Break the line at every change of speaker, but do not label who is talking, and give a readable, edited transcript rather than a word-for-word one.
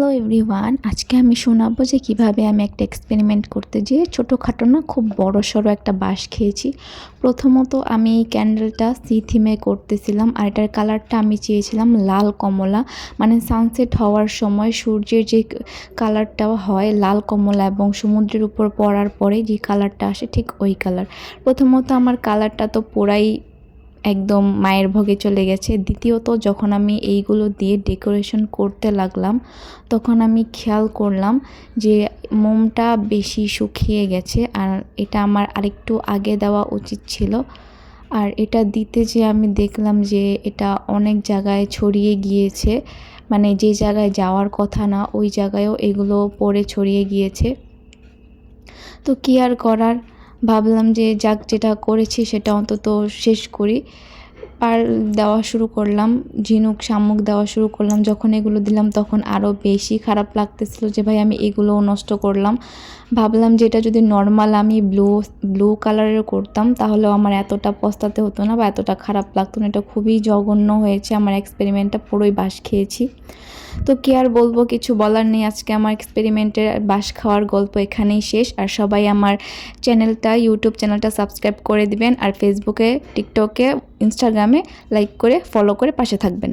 Hello everyone, আজকে আমি শোনাবো যে কিভাবে আমি একটা এক্সপেরিমেন্ট করতে যেয়ে ছোটোখাটো না খুব বড়সড় একটা বাঁশ খেয়েছি। প্রথমত আমি এই ক্যান্ডেলটা সি থিমে করতেছিলাম, আর এটার কালারটা আমি চেয়েছিলাম লাল কমলা, মানে সানসেট হওয়ার সময় সূর্যের যে কালারটা হয় লাল কমলা এবং সমুদ্রের উপর পড়ার পরে যে কালারটা আসে ঠিক ওই কালার। প্রথমত আমার কালারটা তো পুরাই একদম মায়ের ভোগে চলে গেছে। দ্বিতীয়ত যখন আমি এইগুলো দিয়ে ডেকোরেশন করতে লাগলাম তখন আমি খেয়াল করলাম যে মোমটা বেশি শুকিয়ে গেছে, আর এটা আমার আরেকটু আগে দেওয়া উচিত ছিল। আর এটা দিতে যে আমি দেখলাম যে এটা অনেক জায়গায় ছড়িয়ে গিয়েছে, মানে যে জায়গায় যাওয়ার কথা না ওই জায়গায়ও এগুলো পড়ে ছড়িয়ে গিয়েছে। তো কী আর করার, ভাবলাম যে যাক, যেটা করেছি সেটা অন্তত শেষ করি। আর দেওয়া শুরু করলাম, ঝিনুক শামুক দেওয়া শুরু করলাম। যখন এগুলো দিলাম তখন আরও বেশি খারাপ লাগতেছিল যে ভাই আমি এগুলোও নষ্ট করলাম। ভাবলাম যে এটা যদি নর্মাল আমি ব্লু কালারের করতাম তাহলেও আমার এতটা পস্তাতে হতো না বা এতটা খারাপ লাগতো না। এটা খুবই জঘন্য হয়েছে, আমার এক্সপেরিমেন্টটা পুরোই বাঁশ খেয়েছি। তো কি আর বলবো, কিছু বলার নেই। আজকে আমার এক্সপেরিমেন্টের বাঁশ খাওয়ার গল্প এখানেই শেষ। আর সবাই আমার ইউটিউব চ্যানেলটা সাবস্ক্রাইব করে দিবেন, আর ফেসবুকে, টিকটকে, ইনস্টাগ্রামে লাইক করে ফলো করে পাশে থাকবেন।